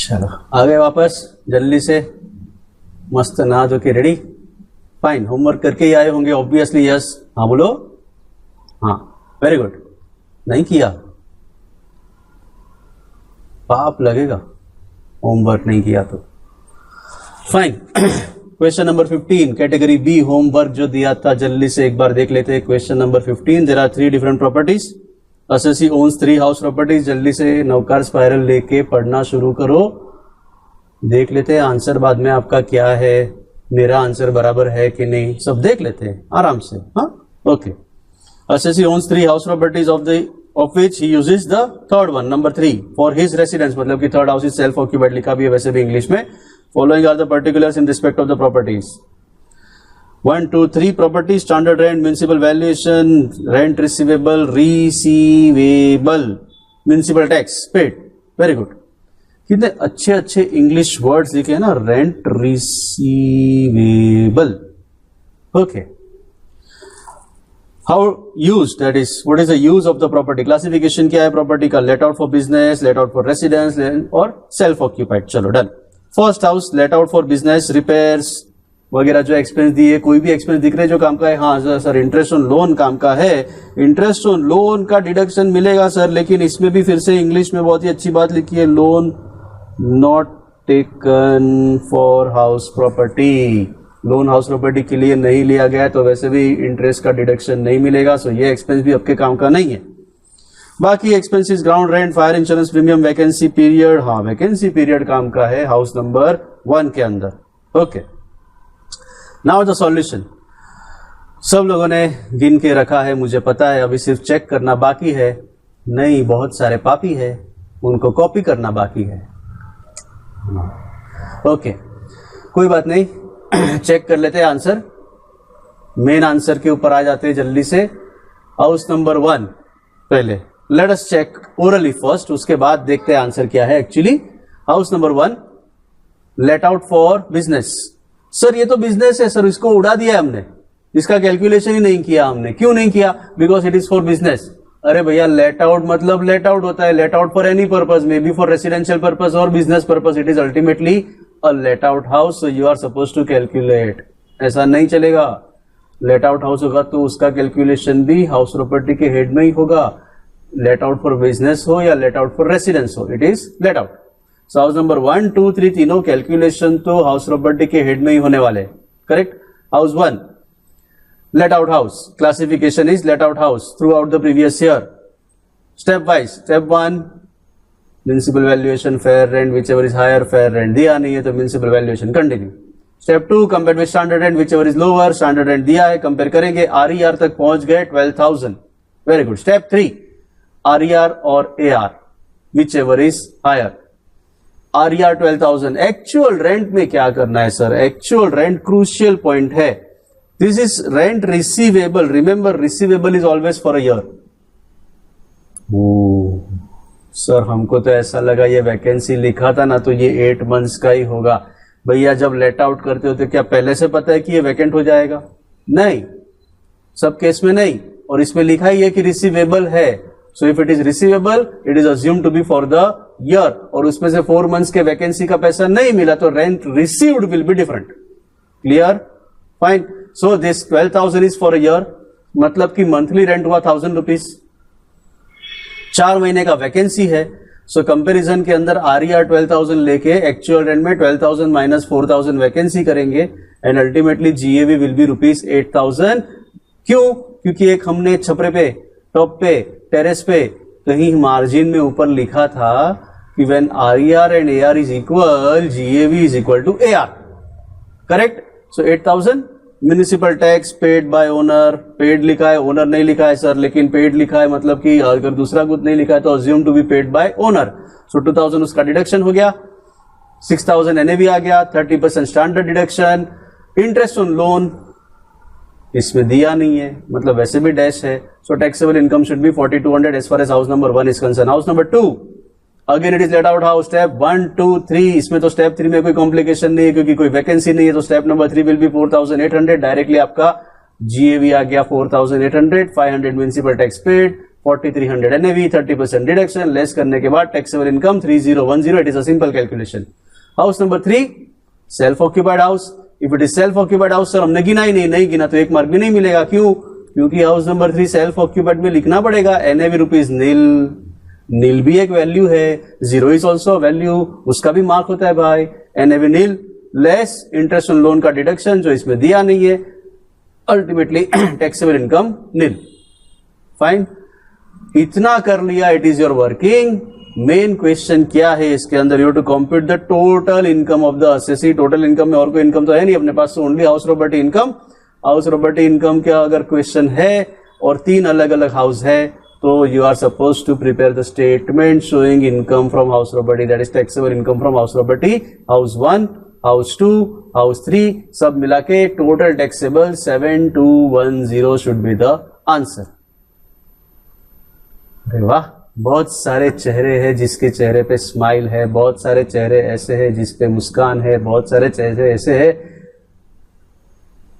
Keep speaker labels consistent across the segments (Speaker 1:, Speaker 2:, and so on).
Speaker 1: चलो आ गए वापस जल्दी से, मस्त नहा धो के रेडी, फाइन। होमवर्क करके ही आए होंगे ऑब्वियसली, यस। हाँ बोलो, हाँ वेरी गुड। नहीं किया पाप लगेगा, होमवर्क नहीं किया तो। Fine. Question number 15 category B homework जो दिया था जल्दी से एक बार देख लेते हैं। Question number 15, there are 3 different properties. Assessee owns 3 house properties. जल्दी से नवकार स्पाइरल लेके पढ़ना शुरू करो। देख लेते हैं आंसर बाद में आपका क्या है, मेरा आंसर बराबर है कि नहीं, सब देख लेते हैं आराम से। हाँ okay. Assessee owns 3 house properties of which he uses the third one, number 3 for his residence। मतलब कि third house is self occupied लिखा भी है वैसे भी इंग्लिश में। Following are the particulars in respect of the properties। 1, 2, 3 properties, standard rent, municipal valuation, rent receivable, municipal tax paid। Very good। कितने अच्छे अच्छे इंग्लिश वर्ड्स लिखे हैं ना, rent receivable. Okay. How used, that is, what is the use of the property? Classification क्या है property का? Let out for business, let out for residence और self occupied। चलो done. First house late out for business, repairs वगैरह जो expense दिए, कोई भी एक्सपेंस दिख रहे जो काम का है। हाँ सर इंटरेस्ट ऑन लोन काम का है, इंटरेस्ट ऑन लोन का डिडक्शन मिलेगा सर, लेकिन इसमें भी फिर से इंग्लिश में बहुत ही अच्छी बात लिखी है, loan not taken for house property. Loan house property के लिए नहीं लिया गया तो वैसे भी इंटरेस्ट का डिडक्शन नहीं मिलेगा, सो ये एक्सपेंस भी आपके काम का नहीं है। बाकी expenses ground rent, fire insurance premium, vacancy period, हाँ वैकेंसी पीरियड काम का है हाउस नंबर 1 के अंदर। Okay, now the solution. सब लोगों ने गिन के रखा है मुझे पता है, अभी सिर्फ चेक करना बाकी है। नहीं, बहुत सारे पापी है, उनको कॉपी करना बाकी है। ओके कोई बात नहीं, चेक कर लेते हैं आंसर। मेन आंसर के ऊपर आ जाते हैं जल्दी से। हाउस नंबर 1 पहले let us check orally first, उसके बाद देखते हैं आंसर क्या है actually. House number 1 let out for business. Sir ये तो बिजनेस है सर, इसको उड़ा दिया हमने, इसका कैलकुलेशन ही नहीं किया हमने। क्यों नहीं किया? Because it is for business. अरे भैया लेट आउट मतलब लेट आउट होता है, let out for any purpose, maybe for residential purpose और business purpose, it is ultimately a let out house, so you are suppose to calculate. ऐसा नहीं चलेगा, late out house होगा तो उसका कैलकुलेशन भी हाउस प्रॉपर्टी के head में ही होगा, लेट आउट फॉर बिजनेस हो या लेट आउट फॉर रेसिडेंस हो, it is let out. So house number 1, 2, 3 तीनों कैलकुलेशन तो हाउस प्रॉपर्टी के हेड में ही होने वाले, correct. House 1 let out house, classification is let out house throughout the previous year, step wise। step 1 municipal valuation, fair rent, whichever is higher fair rent, दिया नहीं है तो municipal valuation continue। step 2 compared with standard rent, whichever is lower standard rent दिया है, compare करेंगे, RER तक पहुंच गए 12,000, very good। step 3 RER और AR whichever is higher, RER 12,000, actual rent में क्या करना है sir? Actual rent crucial point है। This is rent receivable. Remember, receivable is always for a year. Sir हमको तो ऐसा लगा ये वैकेंसी लिखा था ना तो ये 8 months का ही होगा। भैया जब लेट आउट करते हो तो क्या पहले से पता है कि ये वैकेंट हो जाएगा? नहीं, सब केस में नहीं, और इसमें लिखा ही है कि रिसीवेबल है। So if it is receivable it is assume to be for the year, और उसमें से 4 months के वैकेंसी का पैसा नहीं मिला तो rent received will be different. Clear? Fine. So this 12,000 is for a year, मतलब कि मंथली रेंट हुआ 1,000 रुपीज, 4 महीने का वैकेंसी है। सो कंपैरिजन के अंदर RER 12,000 लेके एक्चुअल रेंट में 12,000 माइनस 4,000 वैकेंसी करेंगे and ultimately GAV will be rupees 8,000। क्यों? क्योंकि एक हमने छपरे पे, टॉप पे, टेरेस पे कहीं मार्जिन में ऊपर लिखा था कि when RER and AR is equal, GAV is equal to AR, correct. So 8,000 municipal tax paid by owner, paid लिखा है, ओनर नहीं लिखा है सर, लेकिन पेड लिखा है, मतलब कि अगर दूसरा कुछ नहीं लिखा है तो assume to be paid by owner. So 2,000 उसका डिडक्शन हो गया, 6,000 NAV आ गया, 30% standard deduction. Interest on loan इसमें दिया नहीं है, मतलब वैसे भी डैश है। So taxable income should be 4,200 as far as house number 1 is concern. House number 2 again it is let out house, step 1, 2, 3, इसमें तो स्टेप 3 में कोई कॉम्प्लिकेशन नहीं है क्योंकि कोई वैकेंसी नहीं है, तो step number 3 will be 4,800, directly आपका GAV आ गया 4,800, 500 municipal tax paid, 4300 NAV 30% deduction less करने के बाद taxable income 3010. It is a simple calculation. House number 3 self occupied house. If it is self occupied house, sir हमने गिना ही नहीं गिना तो 1 मार्क भी नहीं मिलेगा. क्यों? क्योंकि हाउस नंबर 3 सेल्फ ऑक्यूपाइड में लिखना पड़ेगा एनएवी रुपीज नील. नील भी एक वैल्यू है, जीरो इज ऑल्सो वैल्यू, उसका भी मार्क होता है भाई. NAV nil less interest on loan का डिडक्शन जो इसमें दिया नहीं है, ultimately taxable income nil. Fine, इतना कर लिया. It is your working. Main question क्या है इसके अंदर? You to compute the total income of the assessee. Total income में और कोई इनकम तो है नहीं अपने पास, only house property income. House property income का अगर क्वेश्चन है और 3 अलग अलग हाउस है तो you are suppose to prepare the statement showing income from house property, that is taxable income from house property. House 1, house 2, house 3 सब मिला के total taxable 7210 should be the answer. अरे वाह, बहुत सारे चेहरे हैं जिसके चेहरे पे स्माइल है, बहुत सारे चेहरे ऐसे हैं जिसपे मुस्कान है, बहुत सारे चेहरे ऐसे हैं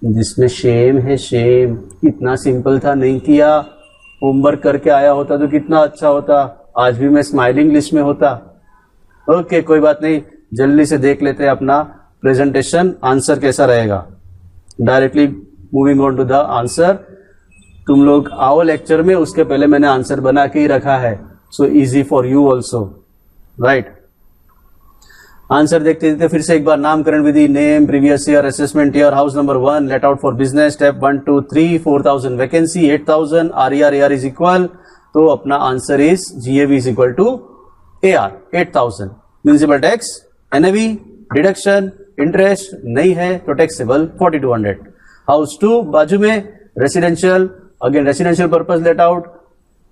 Speaker 1: जिसमें शेम है. शेम. कितना सिंपल था, नहीं किया. होमवर्क करके आया होता तो कितना अच्छा होता. आज भी मैं स्माइलिंग लिस्ट में होता. ओके, कोई बात नहीं. जल्दी से देख लेते हैं अपना प्रेजेंटेशन, आंसर कैसा रहेगा. Directly moving on to the answer. तुम लोग आओ लेक्चर में, उसके पहले मैंने आंसर बना के ही रखा है, so easy for you also. Right, answer देखते देखते फिर से एक बार नामकरण विधि, name, previous year, assessment year. House number 1 let out for business. Step 1 2 3 4000 vacancy 8000 AR is equal. तो अपना answer is GAV is equal to AR 8000. Municipal tax, NAV, deduction, interest नहीं है तो टैक्सेबल 4200. हाउस 2 बाजू में residential, again residential purpose let out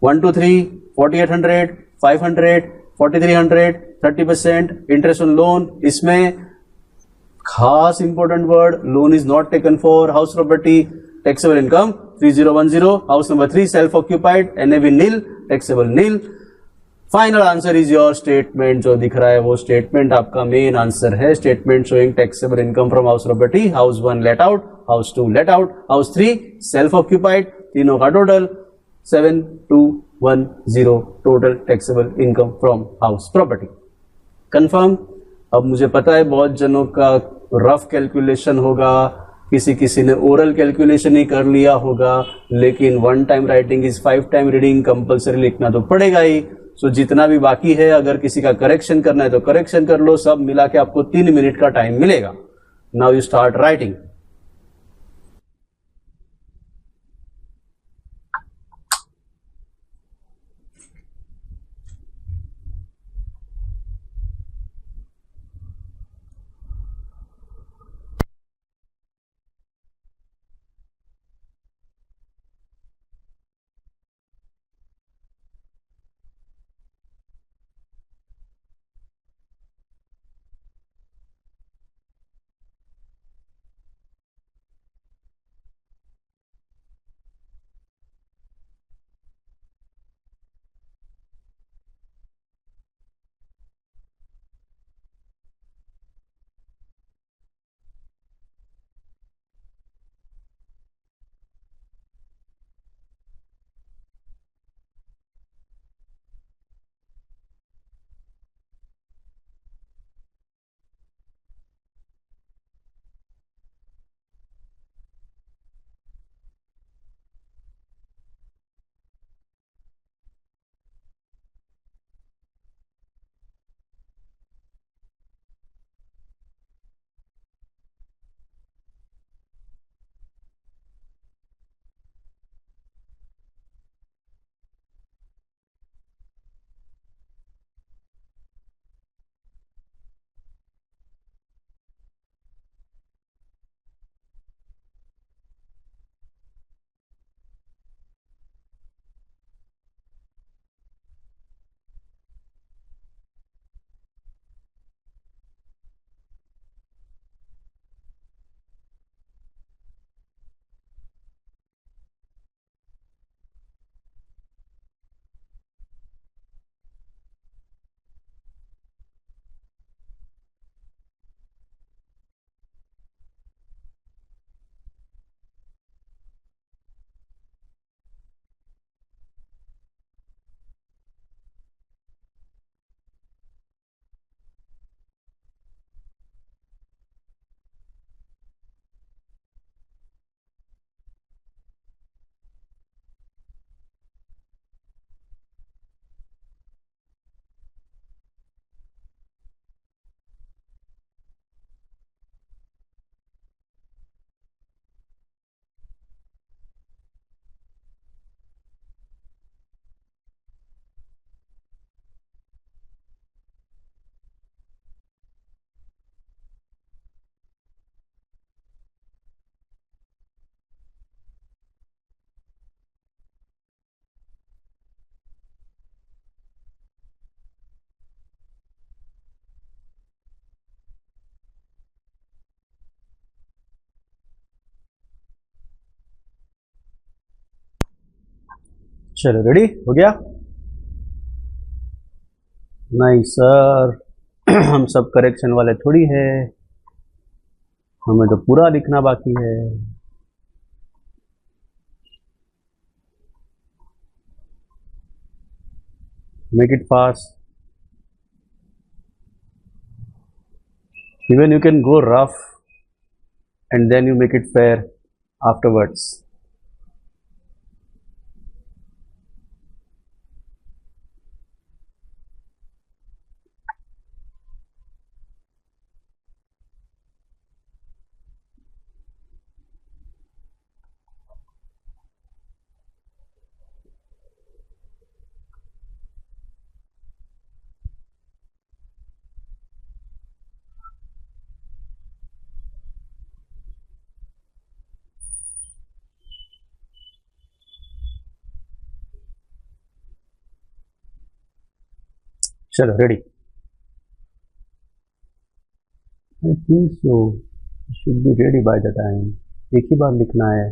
Speaker 1: 1 2 3 4800 500 4300 30% interest on loan. इसमें खास important word, loan is not taken for house property. Taxable income 3010. House number 3 self occupied, NAV nil, taxable nil. Final answer is your statement. जो दिख रहा है वो statement आपका main answer है. Statement showing taxable income from house property. House 1 let out, house 2 let out, house 3 self occupied. तीनों का total 7210 total taxable income from house property. Confirm. अब मुझे पता है बहुत जनों का रफ कैलकुलेशन होगा, किसी ने ओरल कैलकुलेशन ही कर लिया होगा, लेकिन 1 time writing is 5 time reading. Compulsory लिखना तो पड़ेगा ही. सो जितना भी बाकी है, अगर किसी का करेक्शन करना है तो करेक्शन कर लो. सब मिला के आपको 3 मिनट का टाइम मिलेगा. Now you start writing. चलो रेडी हो गया? नहीं सर, हम सब करेक्शन वाले थोड़ी है, हमें तो पूरा लिखना बाकी है। Make it fast. Even you can go rough and then you make it fair afterwards. चलो ready? I think so, should be ready by the time. एक ही बार लिखना है,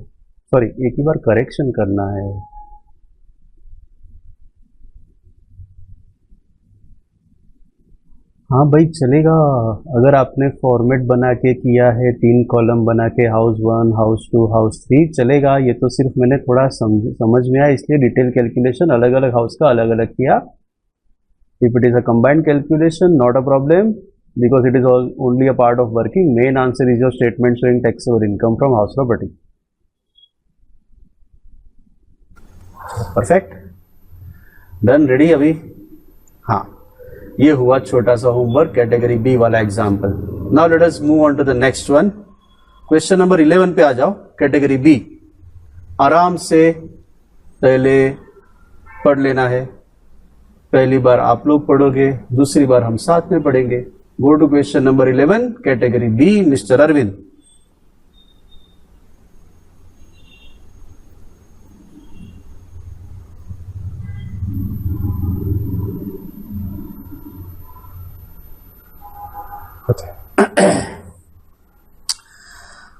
Speaker 1: सॉरी एक ही बार करेक्शन करना है। हाँ भाई चलेगा, अगर आपने फॉर्मेट बना के किया है 3 कॉलम बना के, हाउस 1, हाउस 2, हाउस 3, चलेगा। ये तो सिर्फ मैंने थोड़ा समझ में आया, इसलिए डिटेल कैलकुलेशन अलग अलग हाउस का अलग अलग किया। If it is a combined calculation, not a problem because it is only a part of working. Main answer is your statement showing taxable income from house property. Perfect. Done. Ready अभी? हाँ, ये हुआ छोटा सा homework category B वाला example. Now let us move on to the next one. Question number 11 पे आ जाओ, कैटेगरी बी। आराम से पहले पढ़ लेना है। पहली बार आप लोग पढ़ोगे, दूसरी बार हम साथ में पढ़ेंगे। Go to question number 11 category B, mister Arvind.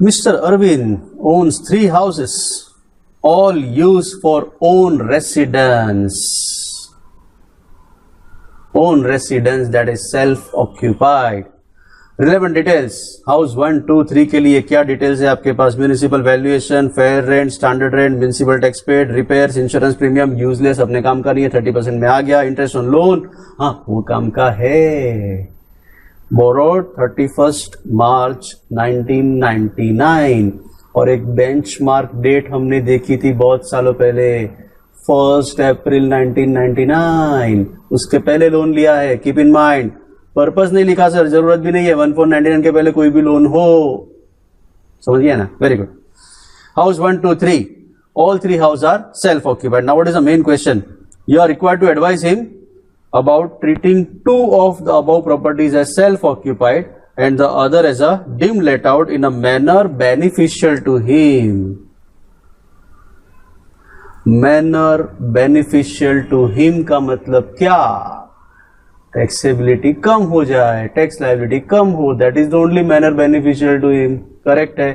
Speaker 1: Mr. Arvind owns 3 houses, all used for own residence. Own residence, that is self-occupied. Relevant details, house 1, 2, 3 के लिए क्या डिटेल्स है आपके पास? Municipal valuation, fair rent, standard rent, municipal tax paid, repairs, insurance premium, useless, अपने काम का नहीं है, 30% में आ गया। इंटरेस्ट ऑन लोन, हाँ वो काम का है। बोरोड 31 मार्च 1999, और एक बेंचमार्क डेट हमने देखी थी बहुत सालों पहले, 1 अप्रैल 1999। उसके पहले लोन लिया है, कीप इन माइंड। पर्पस नहीं लिखा सर, जरूरत भी नहीं है, 1499 के पहले कोई भी लोन हो, समझ गया ना? Very good. House 1, 2, 3, all 3 house are self occupied. Now what is the main question? You are required to advise him about treating 2 of the above properties as self-occupied and the other as a dim let out in a manner beneficial to him. Manner beneficial to him का मतलब क्या? Taxability कम हो जाए, tax liability कम हो, that is the only manner beneficial to him. Correct है।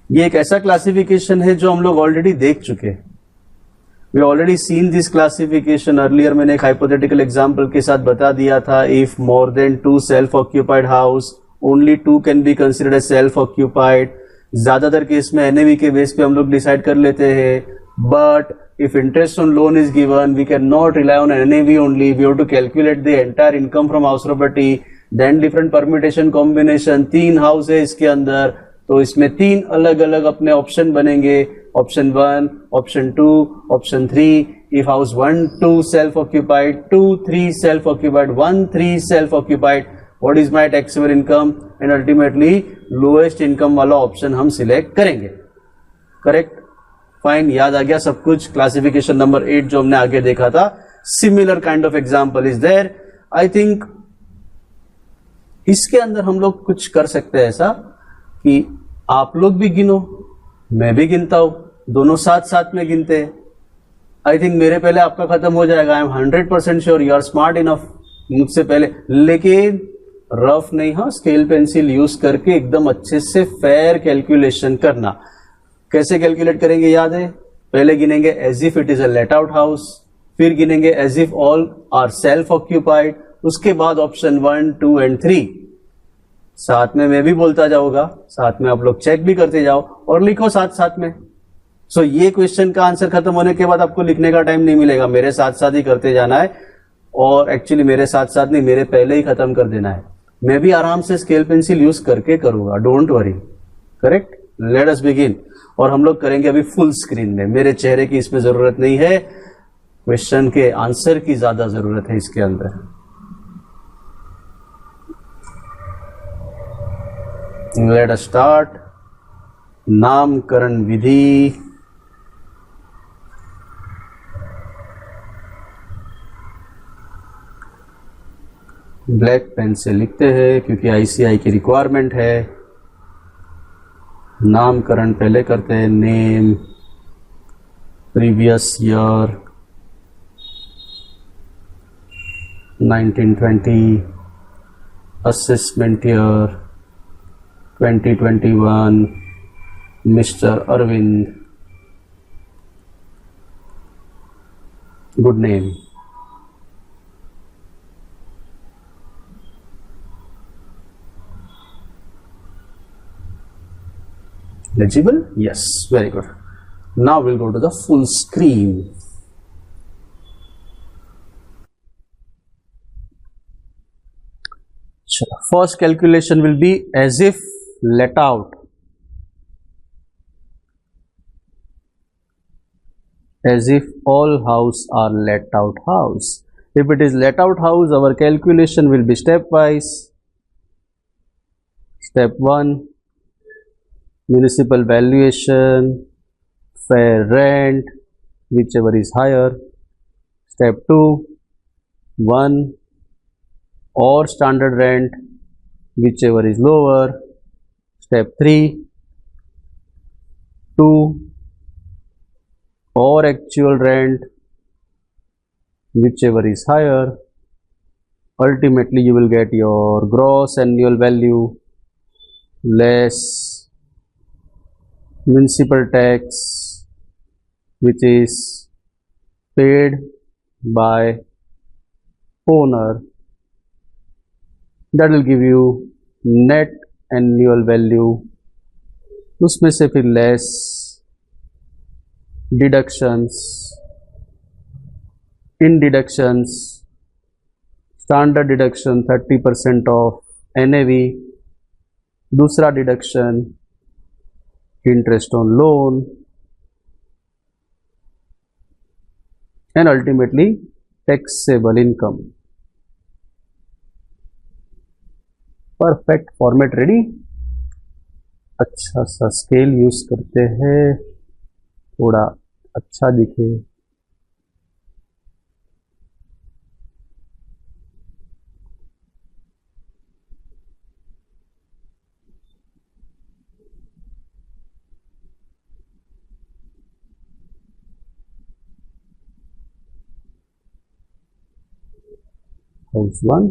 Speaker 1: ये एक ऐसा क्लासिफिकेशन है जो हम लोग ऑलरेडी देख चुके। We already seen this classification earlier. मैंने एक हाइपोथेटिकल एग्जांपल के साथ बता दिया था, if more than 2 self occupied house, only 2 can be considered as self occupied. ज्यादातर केस में एनएवी के बेस पे हम लोग डिसाइड कर लेते हैं, but if interest on loan is given, we cannot rely on NAV only. We have to calculate the entire income from house property, then different permutation combination। 3 house है इसके अंदर, तो इसमें 3 अलग अलग अपने ऑप्शन बनेंगे, option 1, option 2, option 3। if house 1, 2 self occupied, 2, 3 self occupied, 1, 3 self occupied, what is my taxable income? and ultimately lowest income वाला ऑप्शन हम सिलेक्ट करेंगे। करेक्ट, फाइन, याद आ गया सब कुछ। क्लासिफिकेशन नंबर 8 जो हमने आगे देखा था, similar kind of example is there. I think इसके अंदर हम लोग कुछ कर सकते हैं ऐसा कि आप लोग भी गिनो, मैं भी गिनता हूं, दोनों साथ साथ में गिनते हैं। आई थिंक मेरे पहले आपका खत्म हो जाएगा। I am 100% sure you are smart enough मुझसे पहले, लेकिन रफ नहीं, हाँ स्केल पेंसिल यूज करके एकदम अच्छे से फेयर कैलकुलेशन करना। कैसे कैलकुलेट करेंगे याद है? पहले गिनेंगे as if it is a let out house, फिर गिनेंगे as if all are self occupied, उसके बाद ऑप्शन 1, 2 एंड 3। साथ में मैं भी बोलता जाऊंगा, साथ में आप लोग चेक भी करते जाओ और लिखो साथ साथ में। सो ये क्वेश्चन का आंसर खत्म होने के बाद आपको लिखने का टाइम नहीं मिलेगा, मेरे साथ साथ ही करते जाना है, और एक्चुअली मेरे साथ साथ नहीं, मेरे पहले ही खत्म कर देना है। मैं भी आराम से स्केल पेंसिल यूज करके करूंगा, don't worry. Correct, let us begin. और हम लोग करेंगे अभी फुल स्क्रीन में, मेरे चेहरे की इसमें जरूरत नहीं है, क्वेश्चन के आंसर की ज्यादा जरूरत है इसके अंदर। Late us start. नामकरण विधि। ब्लैक पेन से लिखते हैं क्योंकि आईसीआई की रिक्वायरमेंट है। नामकरण पहले करते हैं, name, previous year 1920, assessment year 2021, mister Arvind, good name. Legible? Yes, very good. Now we'll go to the full screen. First calculation will be as if let out. As if all house are let out house. If it is let out house, our calculation will be stepwise. Step 1, municipal valuation, fair rent, whichever is higher. Step 2, 1 or standard rent, whichever is lower. Step 3, 2 or actual rent, whichever is higher. Ultimately you will get your gross annual value less municipal tax, which is paid by owner. That will give you net annual value. उसमें से फिर less deductions, in deductions, standard deduction 30% of NAV, दूसरा deduction interest on loan, and ultimately taxable income. Perfect format ready. अच्छा सा scale use करते हैं, थोड़ा अच्छा दिखे। House 1,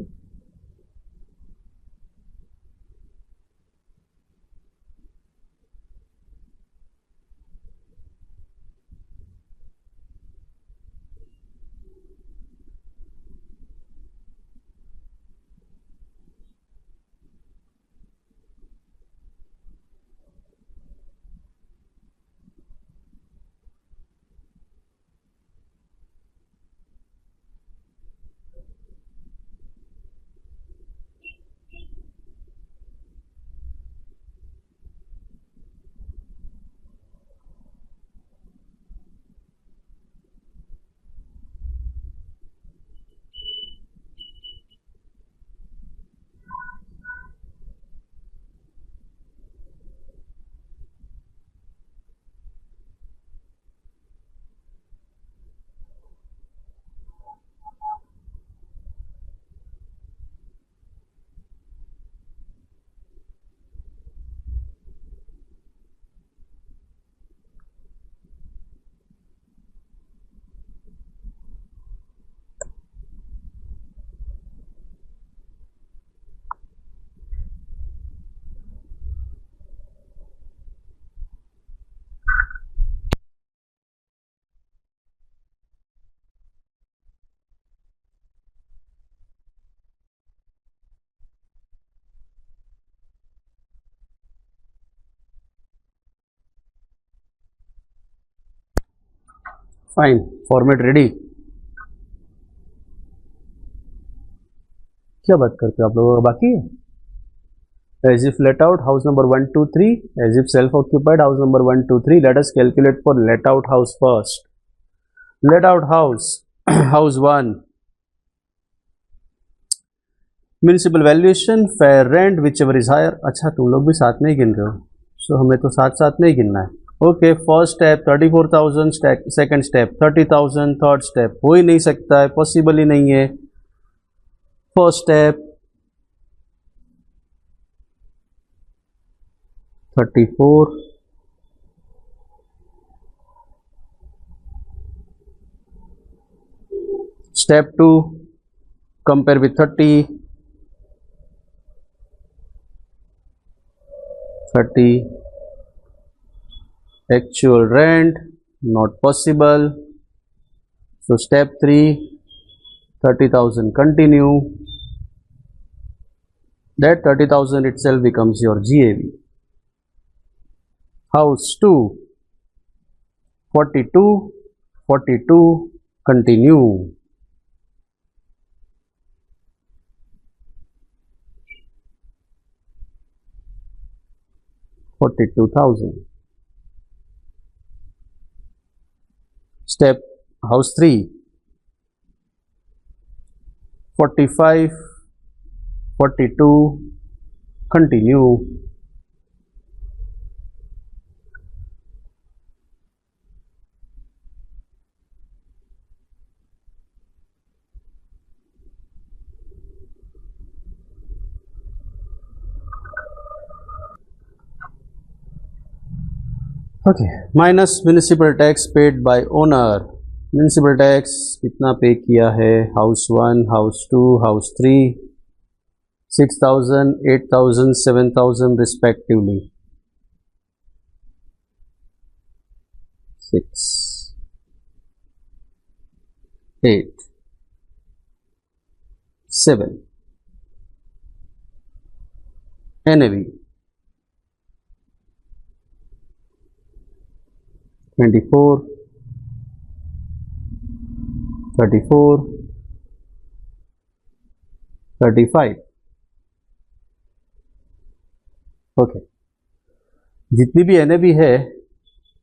Speaker 1: fine, format ready. क्या बात करते हो आप लोगों का बाकी है? As if let out house number 1, 2, 3, as if self occupied house number 1, 2, 3. Let us calculate for let out house first. Let out house house 1, municipal valuation, fair rent, whichever is higher. अच्छा तुम लोग भी साथ में ही गिन रहे हो, सो हमें तो साथ साथ नहीं गिनना है। Okay, first step 34,000, second step 30,000, third step हो ही नहीं सकता है, पॉसिबल ही नहीं है। First step 34, step 2, compare with 30, 30, actual rent, not possible. So step 3, 30,000 continue, that 30,000 itself becomes your GAV. House 2, 42, 42, continue. $42,000. Step house 3, 45, 42, continue. Okay, minus municipal tax paid by owner. Municipal tax कितना पे किया है? House 1, house 2, house 3, 6,000, 8,000, 7,000 respectively. 6, 8, 7, NAV 24, 34, 35। Okay, जितनी भी NAV है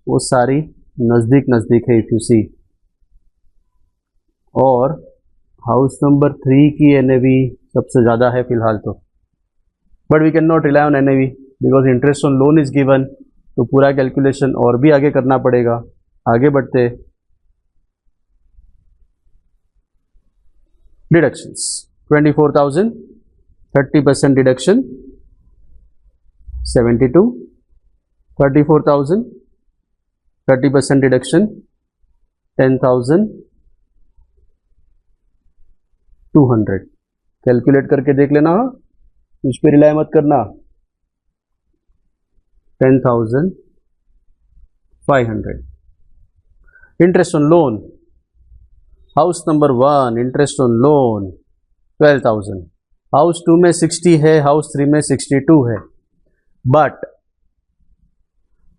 Speaker 1: वो सारी नज़दीक नज़दीक है, इफ यू सी। और हाउस नंबर 3 की NAV सबसे ज़्यादा है फिलहाल तो, but we can not rely on NAV because interest on loan is given. तो पूरा कैलकुलेशन और भी आगे करना पड़ेगा। आगे बढ़ते, डिडक्शंस 24,000, 30% डिडक्शन 72, 34,000, 30% डिडक्शन 10,200। कैलकुलेट करके देख लेना, उस पर रिलाई मत करना। 10,500। Interest on loan, house number 1 interest on loan 12,000, house 2 में 60 है, हाउस 3 में 62 है। बट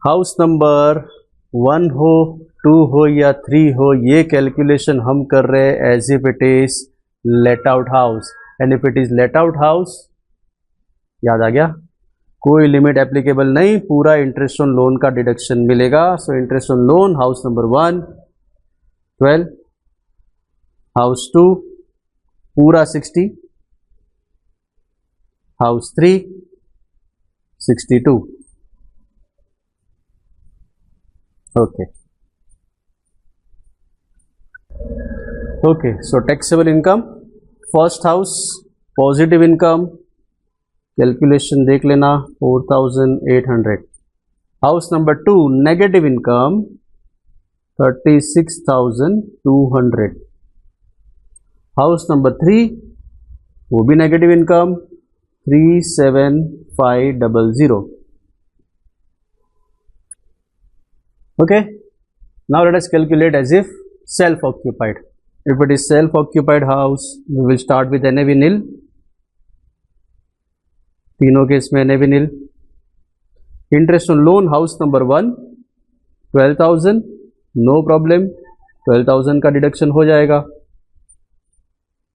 Speaker 1: हाउस नंबर 1 हो, 2 हो या 3 हो, ये कैलकुलेशन हम कर रहे हैं as if it is let out house. And if it is let out house, याद आ गया, कोई लिमिट एप्लीकेबल नहीं, पूरा इंटरेस्ट ऑन लोन का डिडक्शन मिलेगा। So interest on loan house number 1 12, house 2 पूरा 60, house 3 62। Okay okay, so taxable income, first house positive income, calculation देख लेना 4,800। House number 2 negative income 36,200। House number 3 वो भी negative income 3,7,500। Okay, now let us calculate as if self occupied. If it is self occupied house, we will start with NAV nil। तीनों case में NAV nil। Interest on loan house number 1 12,000, no problem. 12,000 का deduction हो जाएगा।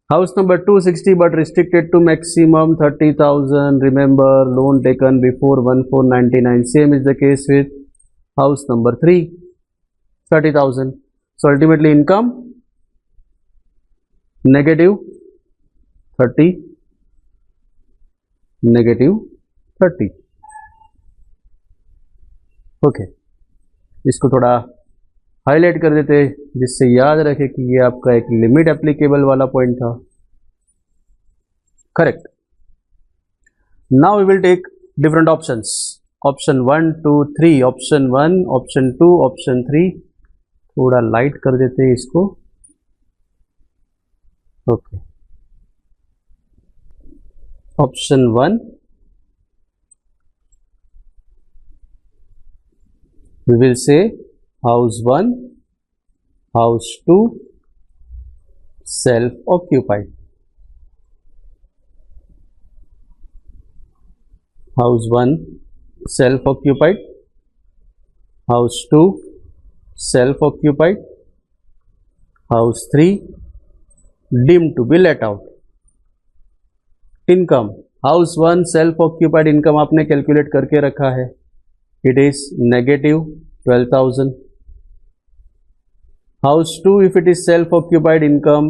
Speaker 1: House number 260 but restricted to maximum 30,000, remember loan taken before 1499, same is the case with house number 3, 30,000. So ultimately income negative 30, negative 30. Okay, इसको थोड़ा highlight कर देते जिससे याद रखे कि ये आपका एक लिमिट एप्लीकेबल वाला पॉइंट था। Correct. Now we will take different options, option 1 2 3, option 1, option 2, option 3। थोड़ा लाइट कर देते हैं इसको। Okay, option 1 we will say house 1, house 2 self occupied, house 1 self occupied, house 2 self occupied, house 3 deemed to be let out. Income house 1 self occupied income आपने calculate करके रखा है, it is negative 12,000. House 2, if it is self-occupied income,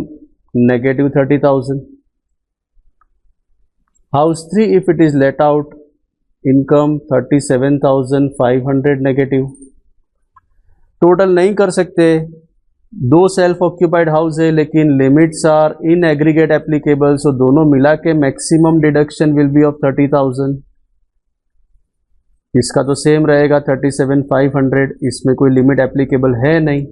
Speaker 1: negative 30,000. House 3, if it is let out, income 37,500 negative. Total नहीं कर सकते, दो self occupied house है लेकिन limits are in aggregate applicable, so दोनों मिला के maximum deduction will be of 30,000. इसका तो सेम रहेगा 37,500, इसमें कोई लिमिट एप्लीकेबल है नहीं।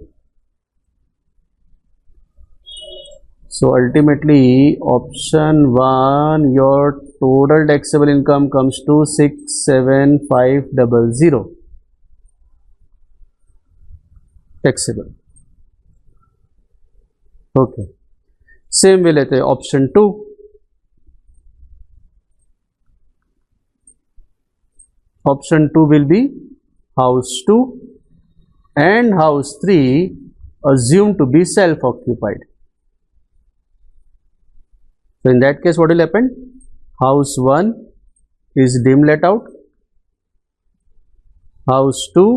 Speaker 1: So ultimately option 1 your total taxable income comes to 67,500 taxable. Okay, same way लेते हैं option 2। Option 2 will be house 2 and house 3 assumed to be self-occupied. So in that case, what will happen? House 1 is dim let out, house 2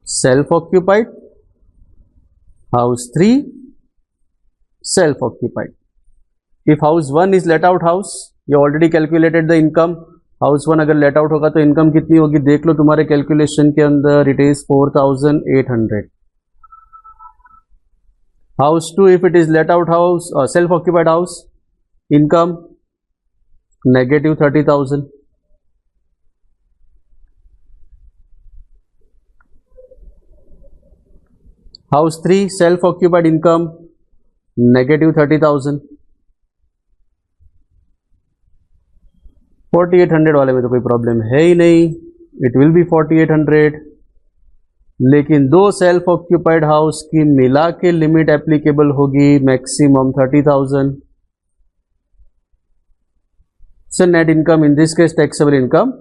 Speaker 1: self-occupied, house 3 self-occupied. If house 1 is let out house, you already calculated the income. House 1 अगर let out होगा तो income कितनी होगी देख लो तुम्हारे calculation के अंदर, it is 4,800. House 2 if it is let out house self occupied house, income negative 30,000. House 3 self occupied income negative 30,000. 4,800 वाले में तो कोई प्रॉब्लम है ही नहीं, इट विल बी 4,800. लेकिन दो सेल्फ ऑक्यूपाइड हाउस की मिला के लिमिट एप्लीकेबल होगी maximum 30,000. So net income in this case taxable income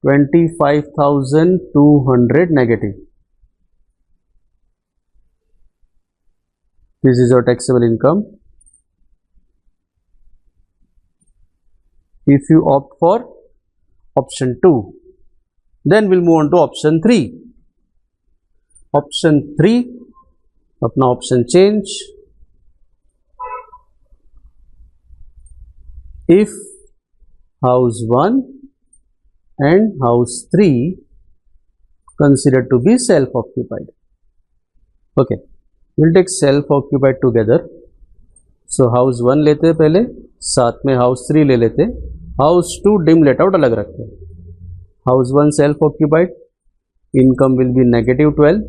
Speaker 1: 25,200 negative. This is your taxable income. If you opt for option 2, then we'll move on to option 3. Option 3, अपना option change. If house 1 and house 3 considered to be self-occupied. Okay, we'll take self-occupied together. So house 1 लेते हैं पहले, साथ में house 3 ले लेते, house 2 dim let out अलग रखते हैं. House 1 self occupied, income will be negative 12.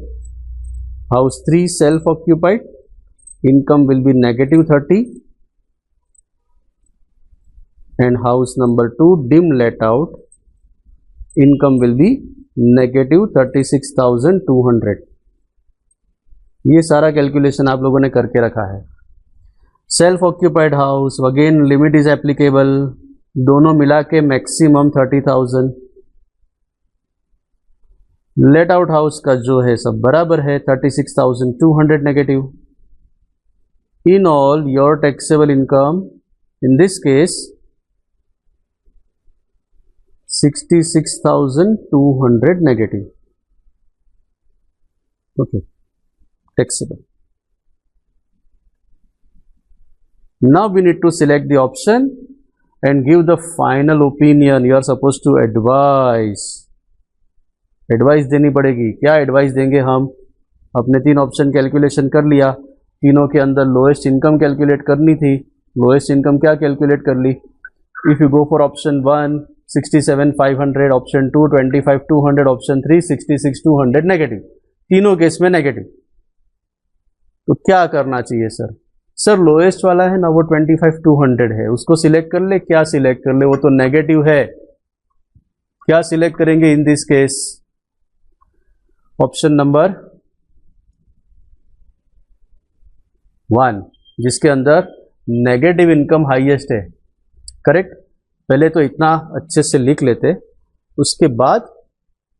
Speaker 1: House 3 self occupied, income will be negative 30. And house number 2 dim let out, income will be negative 36,200. ये सारा कैलकुलेशन आप लोगों ने करके रखा है. Self occupied house again limit is applicable, दोनों मिला के मैक्सिमम 30,000. लेट आउट हाउस का जो है सब बराबर है 36,200 negative. In all your taxable income in this case 66,200 negative. Okay, taxable. Now we need to select the option and give the final opinion. You are supposed to advise. Advice देनी पड़ेगी. क्या advice देंगे हम? अपने 3 option calculation कर लिया. तीनों के अंदर लोएस्ट इनकम कैलकुलेट करनी थी. लोएस्ट इनकम क्या कैलकुलेट कर ली? If you go for option 1 67,500, option 2 25,200, option 3 66,200 negative. तीनों केस में नेगेटिव. तो क्या करना चाहिए सर? सर लोएस्ट वाला है ना, वो 25,200 है, उसको सिलेक्ट कर ले. क्या सिलेक्ट कर ले? वो तो नेगेटिव है. क्या सिलेक्ट करेंगे इन दिस केस? ऑप्शन नंबर 1 जिसके अंदर नेगेटिव इनकम हाईएस्ट है. करेक्ट. पहले तो इतना अच्छे से लिख लेते, उसके बाद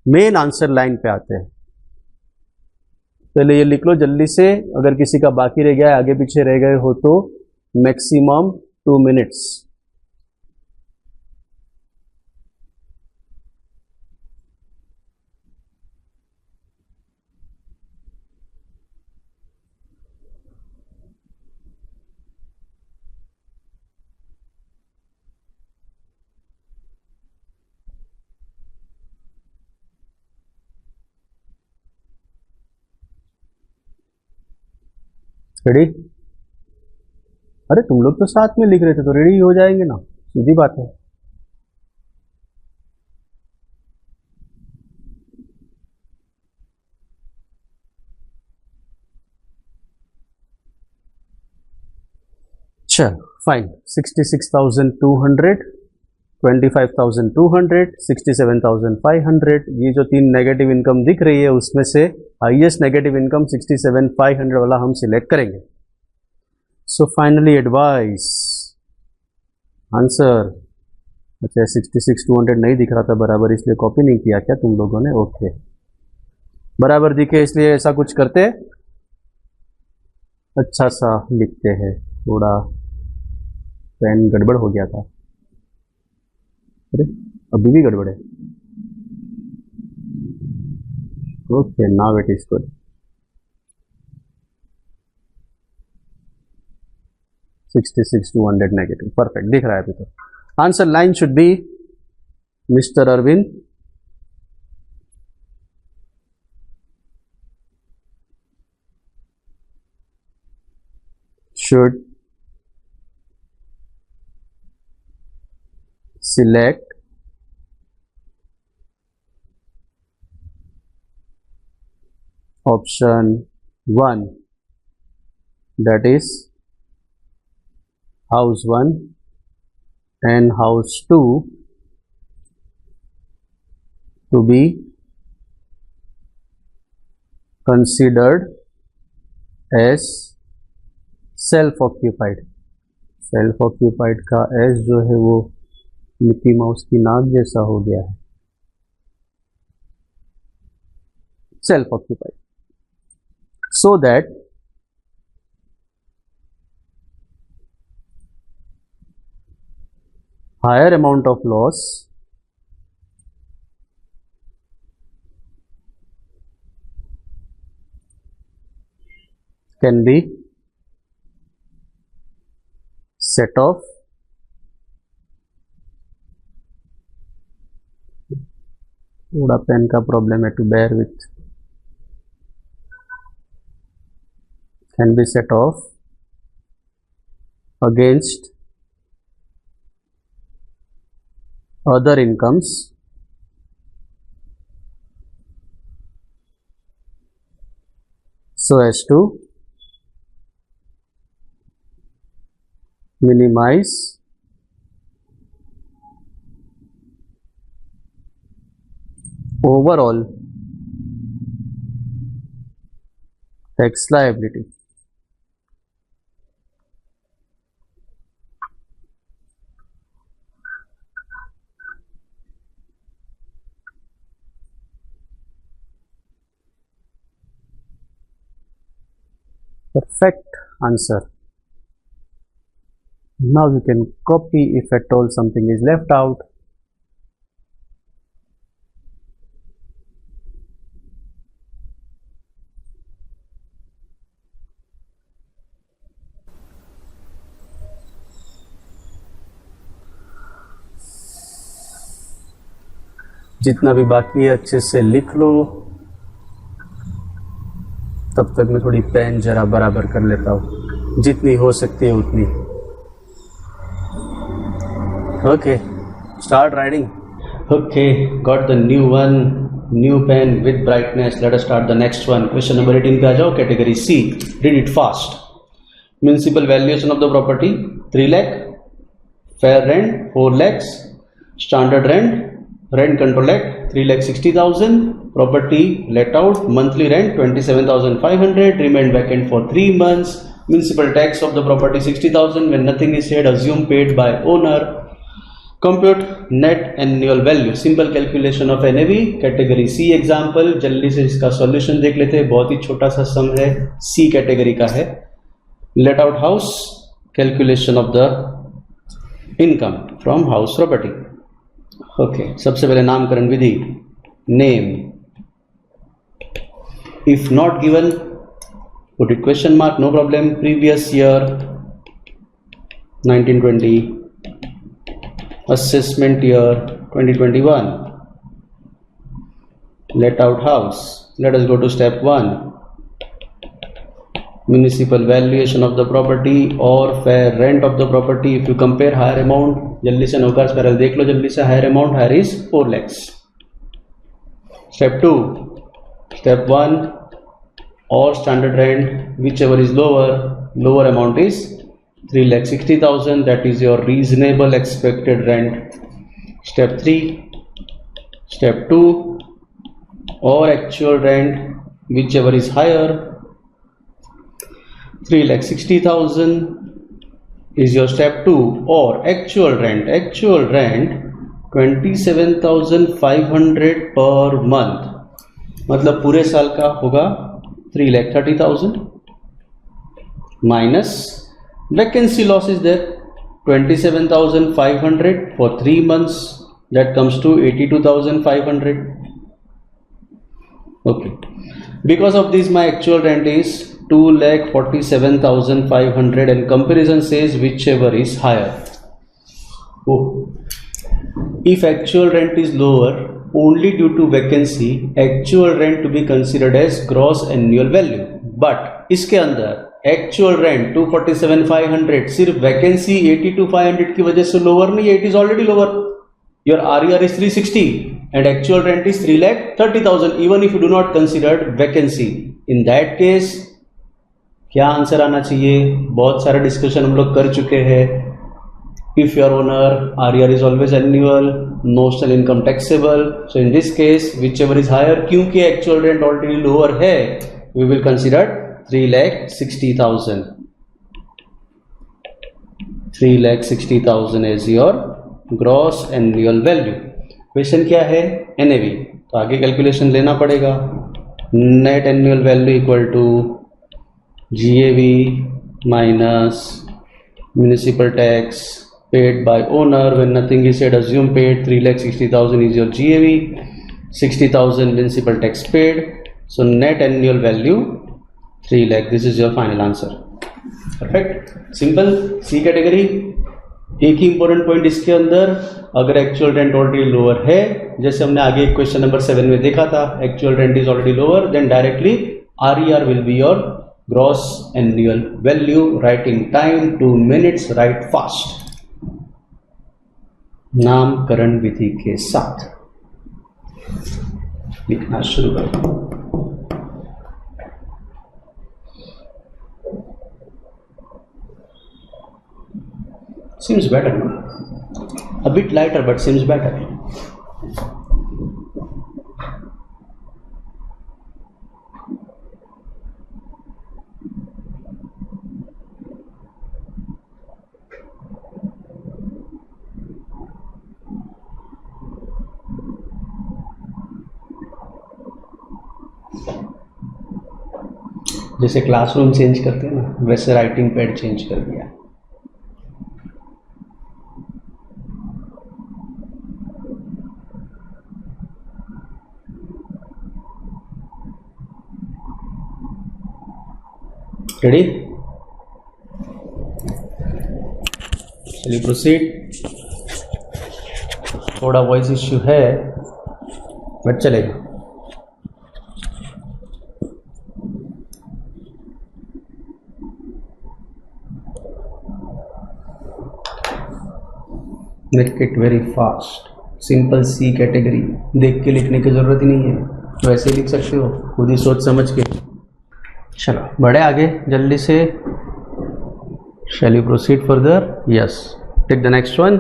Speaker 1: मेन आंसर लाइन पे आते हैं. पहले ये लिख लो जल्दी से. अगर किसी का बाकी रह गया है, आगे पीछे रह गए हो तो मैक्सिमम 2 मिनट्स. रेडी? अरे तुम लोग तो साथ में लिख रहे थे तो रेडी हो जाएंगे ना, सीधी बात है. चलो फाइन. 66,200, 25,200, 67,500. ये जो 3 नेगेटिव इनकम दिख रही है उसमें से हाईएस्ट नेगेटिव इनकम 67,500 वाला हम सिलेक्ट करेंगे. So finally advice answer. अच्छा 66,200 नहीं दिख रहा था बराबर, इसलिए कॉपी नहीं किया क्या तुम लोगों ने? ओके, बराबर दिखे इसलिए ऐसा कुछ करते. अच्छा सा लिखते हैं. थोड़ा पेन गड़बड़ हो गया था. अरे अभी भी गड़बड़ है. Okay now it is good. 66,200 negative. Perfect दिख रहा है अभी तो. Answer line should be mister Arvind. should select option 1, that is house 1 and house 2 to be considered as self occupied. Self occupied का एस जो है वो मिकी माउस की नाक जैसा हो गया है. Self occupied. So that higher amount of loss can be set off थोड़ा पेन का प्रॉब्लम है, to bear with. Can be set off against other incomes so as to minimize overall tax liability. Perfect answer. Now you can copy if at all something is left out. जितना भी बाकी है अच्छे से लिख लो। तब तक मैं थोड़ी पेन जरा बराबर कर लेता हूँ, जितनी हो सकती है उतनी। Okay, start writing. Okay, got the new one, new pen with brightness. Let us start the next one. Question number 18 पे आ जाओ, category C. Read it fast. Municipal valuation of the property 3 lakh, fair rent 4 lakhs, standard rent, rent control act 3,60,000, property let out, monthly rent 27,500, remained vacant for 3 months, municipal tax of the property 60,000, when nothing is said assume paid by owner, compute net annual value, simple calculation of NAV, category C example। जल्दी से इसका solution देख लेते हैं, बहुत ही छोटा सा sum है, C category का है। let out house, calculation of the income from house property। Okay, सबसे पहले नामकरण विधि, name, if not given put it question mark, no problem. Previous year 1920, assessment year 2021, let out house. Let us go to step 1, municipal valuation of the property or fair rent of the property। if you compare higher amount, जल्दी से नौकर spiral देख लो जल्दी से, higher amount higher is 4 lakhs। step 2, step 1, or standard rent whichever is lower, lower amount is 3,60,000, that is your reasonable expected rent। step 3, step 2, or actual rent whichever is higher, 3,60,000 is your step 2, or actual rent 27,500 per month, मतलब पूरे साल का होगा 3,30,000 minus vacancy loss is there 27,500 for 3 months, that comes to 82,500। okay, because of this my actual rent is 2,47,500 and comparison says whichever is higher। oh, if actual rent is lower only due to vacancy, actual rent to be considered as gross annual value, but इसके अंदर actual rent 247,500 सिर्फ vacancy 82,500 की वजह से lower नहीं है, it is already lower। your RER is 360 and actual rent is 3,30,000 even if you do not consider vacancy। in that case क्या answer आना चाहिए? बहुत सारा डिस्कशन हम लोग कर चुके हैं। If your owner RER is always annual, notional income taxable, so in this case whichever is higher, क्योंकि एक्चुअल रेंट ऑलरेडी लोअर है, we will consider 3,60,000। 3,60,000 is your gross annual value. Question क्या है? NAV, तो आगे calculation लेना पड़ेगा। Net annual value equal to GAV minus municipal tax paid by owner, when nothing is said assume paid, 3,60,000 is your GAV, 60,000 municipal tax paid, so net annual value 3 lakh। this is your final answer। perfect, simple। C category. एक ही important point इसके अंदर, अगर actual rent already lower है, जैसे हमने आगे question number 7 में देखा था, actual rent is already lower, then directly RER will be your gross annual value। writing time 2 minutes, write fast। नामकरण विधि के साथ लिखना शुरू करो। seems better, no? a bit lighter but seems better। जैसे क्लासरूम चेंज करते हैं ना, वैसे राइटिंग पैड चेंज कर दिया। रेडी, चलिए प्रोसीड। थोड़ा वॉइस इश्यू है बट चलेगा। Make it very fast, simple C category, देख के लिखने की जरूरत ही नहीं है, वैसे ही लिख सकते हो खुद ही सोच समझ के। चलो बढ़े आगे जल्दी से। Shall you proceed further? Yes, take the next one.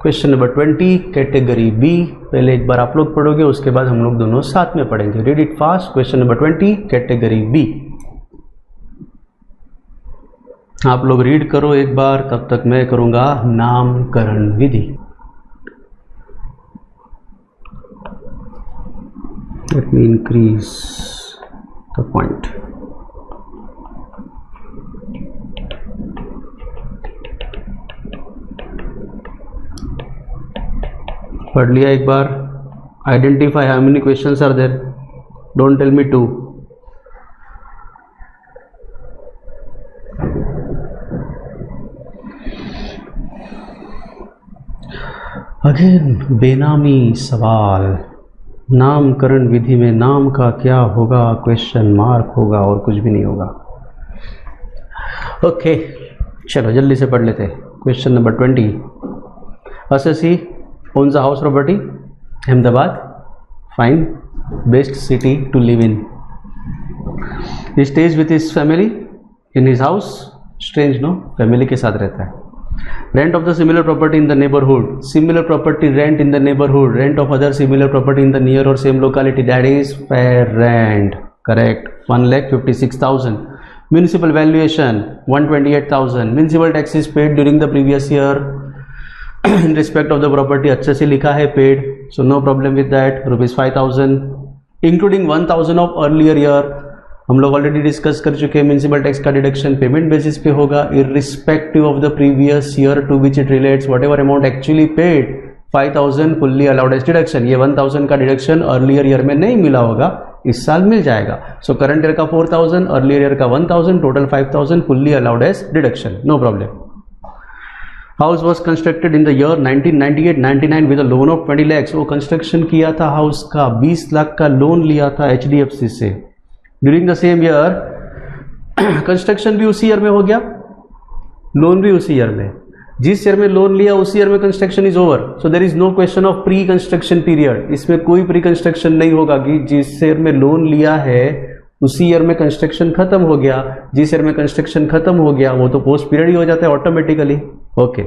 Speaker 1: Question number 20 category B. पहले एक बार आप लोग पढ़ोगे, उसके बाद हम लोग दोनों साथ में पढ़ेंगे। Read it fast. Question number 20 category B. आप लोग रीड करो एक बार, तब तक मैं करूंगा नामकरण विधि। Let me increase the point. पढ़ लिया एक बार। Identify how many questions are there, don't tell me to. Again बेनामी सवाल। नामकरण विधि में नाम का क्या होगा? क्वेश्चन मार्क होगा और कुछ भी नहीं होगा। ओके चलो जल्दी से पढ़ लेते हैं। Question number 20। SSC owns a house property, Ahmedabad, fine, best city to live in. He stays with his family in his house, strange no, family के साथ रहता है। Rent of the similar property in the neighborhood, similar property rent in the neighborhood, rent of other similar property in the near or same locality, that is fair rent, correct, 1,56,000. Municipal valuation 128,000. Municipal taxes paid during the previous year in respect of the property, अच्छे से लिखा है paid, so no problem with that, rupees 5,000, including 1,000 of earlier year। हम लोग already discuss कर चुके हैं। Municipal tax का डिडक्शन पेमेंट बेसिस पे होगा, irrespective of the previous year to which it relates, whatever amount actually paid, 5,000 fully allowed as deduction। ये 1,000 का डिडक्शन अर्लियर ईयर में नहीं मिला होगा, इस साल मिल जाएगा। सो करंट ईयर का 4,000, अर्लियर ईयर का 1,000, total 5,000 fully allowed as deduction, no problem। House was constructed in the year 1998-99 with a loan of 20 lakhs। वो कंस्ट्रक्शन किया था हाउस का, 20 लाख का लोन लिया था HDFC से। During the same year construction भी उसी ईयर में हो गया, लोन भी उसी ईयर में। जिस ईयर में लोन लिया उसी ईयर में construction is over, so there is no question of pre construction period. इसमें कोई प्री कंस्ट्रक्शन नहीं होगा कि जिस ईयर में लोन लिया है उसी ईयर में कंस्ट्रक्शन खत्म हो गया। जिस ईयर में कंस्ट्रक्शन खत्म हो गया वो तो पोस्ट पीरियड ही हो जाता है automatically. Okay,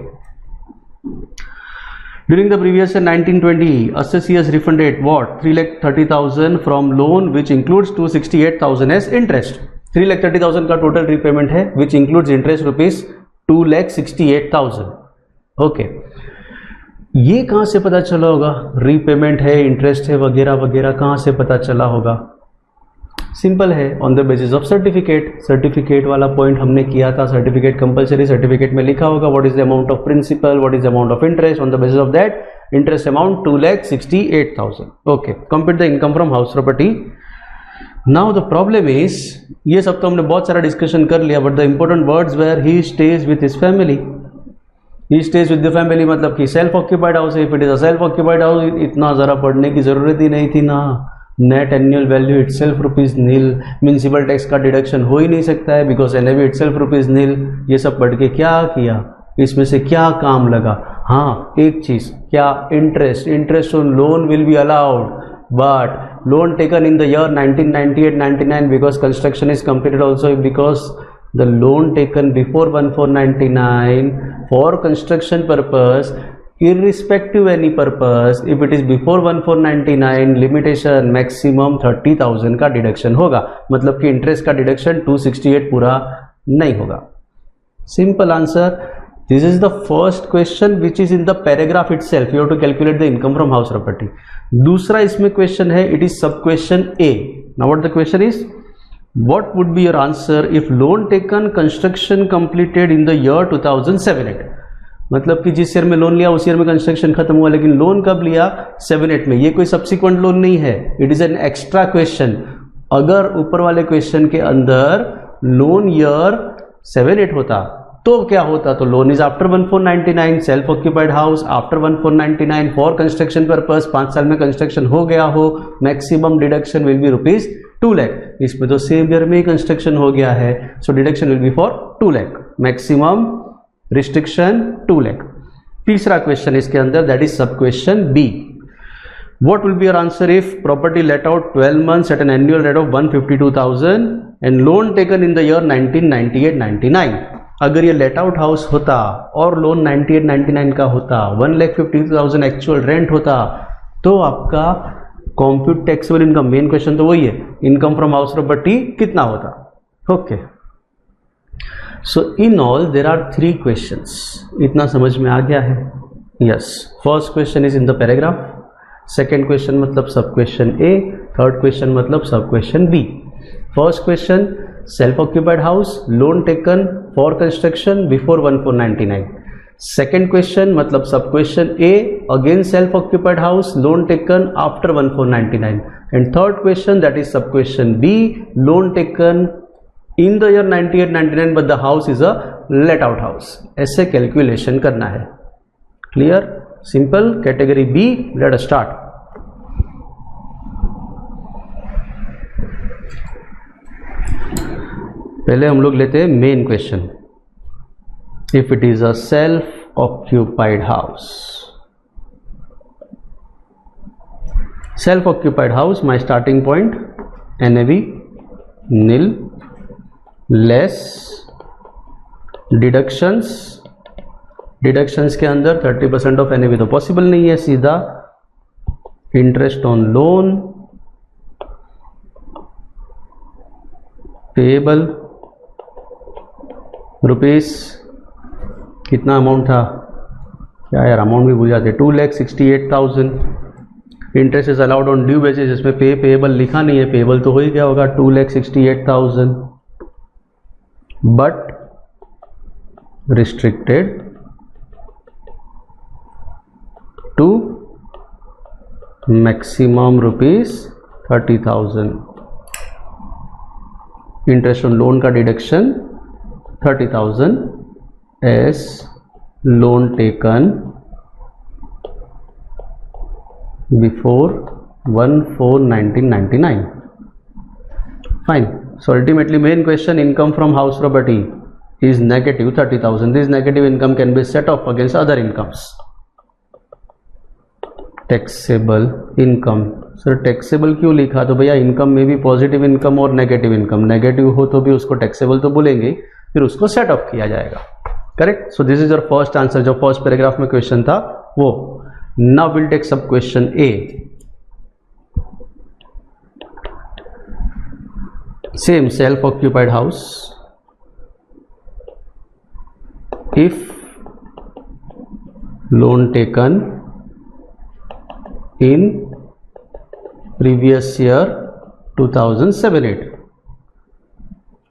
Speaker 1: during the previous year 1920 assessee has refunded what 3,30,000 from loan which includes 268,000 as interest. 3,30,000 का टोटल रीपेमेंट है which includes interest rupees 2,68,000। Okay, ये कहां से पता चला होगा? रीपेमेंट है, इंटरेस्ट है, वगैरह वगैरह, कहां से पता चला होगा? सिंपल है, on the basis of certificate. Certificate वाला पॉइंट हमने किया था, सर्टिफिकेट कंपलसरी। सर्टिफिकेट में लिखा होगा what is the amount of principal, what is the amount of interest, on the basis of that interest amount 2,68,000। Okay, compute the income from house property. Now the problem is, ये सब तो हमने बहुत सारा discussion कर लिया, but the important words where he stage with his family. He stays with the family मतलब कि सेल्फ ऑक्यूपाइड हाउस है। If it is a self occupied house, इतना जरा पढ़ने की जरूरत ही नहीं थी ना। Net annual value itself rupees nil, municipal tax का डिडक्शन हो ही नहीं सकता है because NAV itself rupees nil. ये सब पढ़ के क्या किया, इसमें से क्या काम लगा? हाँ, एक चीज, क्या? Interest on loan will be allowed, but loan taken in the year 1998-99 because construction is completed also, because the loan taken before 1499 for construction purpose, irrespective any purpose, if it is before 1499 limitation maximum 30,000 का deduction होगा। मतलब कि interest का deduction 268 पूरा नहीं होगा। Simple answer. This is the first question which is in the paragraph itself. You have to calculate the income from house property. दूसरा इसमें क्वेश्चन है, it is sub question A. Now what the question is, What would be your answer if loan taken construction completed in the year 2007-8? मतलब कि जिस year में loan लिया उस year में कंस्ट्रक्शन खत्म हुआ, लेकिन लोन कब लिया? 7-8 में। ये कोई सब्सिक्वेंट लोन नहीं है, it is an extra question. अगर ऊपर वाले क्वेश्चन के अंदर लोन ईयर 7-8 होता तो क्या होता? तो loan is after 1499, self occupied house after 1499 for construction purpose, 5 साल में कंस्ट्रक्शन हो गया हो, maximum deduction will B rupees 2 lakh. इसमें तो सेम ईयर में ही कंस्ट्रक्शन हो गया है, so deduction will be for 2 lakh, maximum restriction 2 lakh. तीसरा क्वेश्चन इसके अंदर, that is sub question B. What will be your answer if property let out 12 months at an annual rate of 152,000 and loan taken in the year 1998-99? अगर ये late out house होता और loan 98-99 का होता, 1,50,000 actual rent होता, तो आपका compute taxable income, main question तो वही है, इनकम फ्रॉम हाउस प्रॉपर्टी कितना होता? Okay, so in all there are 3 questions. इतना समझ में आ गया है? Yes. First question is in the paragraph, second question मतलब sub question A, third question मतलब sub question B. First question self occupied house, loan taken for construction before 1499। Second question मतलब sub question A, again self occupied house, loan taken after 1499। And third question that is sub question B, loan taken in the year 98-99 but the house is a let out house. ऐसे calculation करना है। Clear? Simple. Category B, let us start. पहले हम लोग लेते हैं main question. If it is a self occupied house, self occupied house, my starting point NAV nil, less deductions. Deductions के अंदर 30% ऑफ NAV तो पॉसिबल नहीं है, सीधा interest on loan, payable rupees, कितना अमाउंट था? क्या यार, अमाउंट भी भूल जाते, 2,68,000। Interest is allowed on due basis, इसमें पेएबल लिखा नहीं है, पेएबल तो हो ही गया होगा, 2,68,000, but restricted to maximum rupees 30,000। Interest on loan का deduction 30,000 as loan taken before 1/4/1999। Fine. So ultimately main question, income from house property is negative 30,000. This negative income can be set off against other incomes. Taxable income. Sir taxable क्यों लिखा? तो भैया income में भी positive income और negative income, negative हो तो भी उसको टैक्सेबल तो बोलेंगे, फिर उसको सेट ऑफ किया जाएगा। Correct? So this is your first answer. जो फर्स्ट पैराग्राफ में क्वेश्चन था वो। नाउ विल टेक सब question A. Same self occupied house, if loan taken in previous year 2007-8,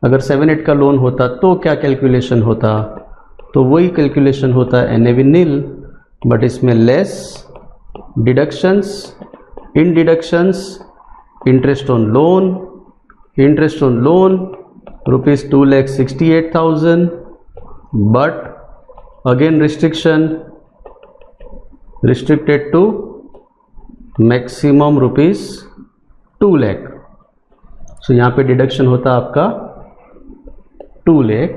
Speaker 1: अगर 7-8 का लोन होता तो क्या कैलकुलेशन होता? तो वही कैलकुलेशन होता है NAV नील, बट इसमें less deductions, in deductions interest on loan, interest on loan rupees 2,68,000, but again restriction, restricted to maximum rupees 2 lakh। सो यहाँ पे डिडक्शन होता आपका 2 lakh,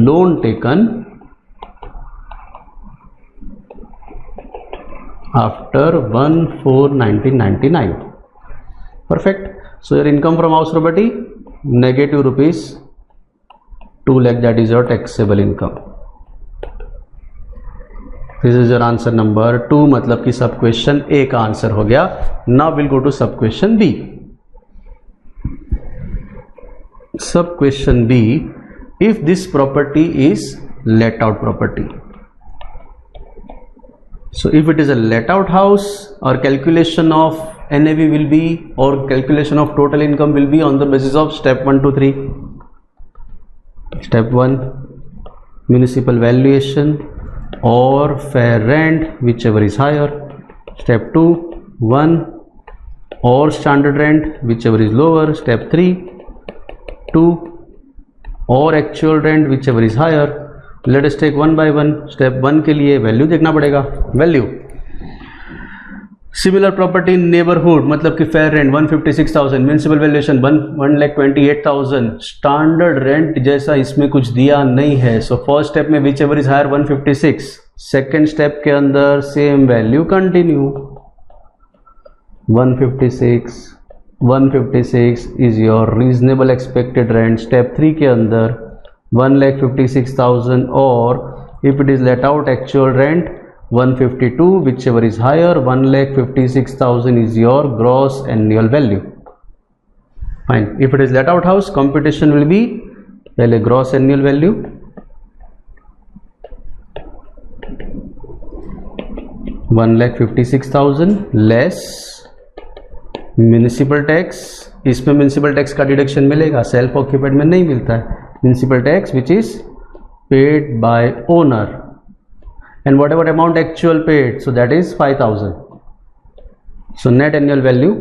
Speaker 1: loan taken after 1/4/1999। Perfect. So your income from house property negative rupees 2 lakh, that is your taxable income. This is your answer number 2, मतलब कि सब question ए का answer हो गया। Now we'll go to sub question B. Sub question B, if this property is let out property, so if it is a let out house, our calculation of NAV will be, or calculation of total income will be on the basis of step 1 to 3. Step 1, municipal valuation or fair rent, whichever is higher. Step 2, 1 or standard rent, whichever is lower. Step 3, 2 or actual rent, whichever is higher. Let us take one by one. Step 1 के लिए value देखना पड़ेगा, value. Similar property in neighbourhood, मतलब कि fair rent 156,000, municipal valuation 1,28,000, standard rent जैसा इसमें कुछ दिया नहीं है. सो फर्स्ट स्टेप में whichever is higher 156. Second step के अंदर same value continue. 156 is your reasonable expected rent. Step 3 के अंदर 1,56,000 और if it is let out actual rent 152, whichever is higher. 1,56,000 is your gross annual value. Fine. If it is let out house, computation will be पहले gross annual value, $1,56,000 less municipal tax. इसमें municipal tax का deduction मिलेगा, self occupied में नहीं मिलता है. Municipal tax which is paid by owner. And whatever amount actual paid, so that is 5,000. So net annual value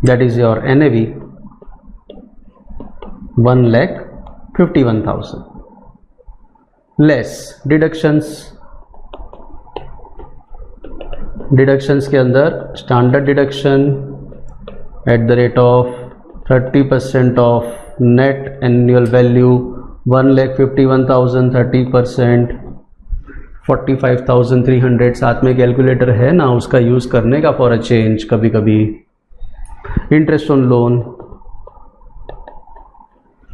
Speaker 1: that is your NAV 1,51,000 less deductions. Deductions के अंदर standard deduction at the rate of 30% of net annual value 1,51,000, 30% 45,300. साथ में calculator है ना, उसका use करने का for a change कभी कभी. इंटरेस्ट ऑन लोन,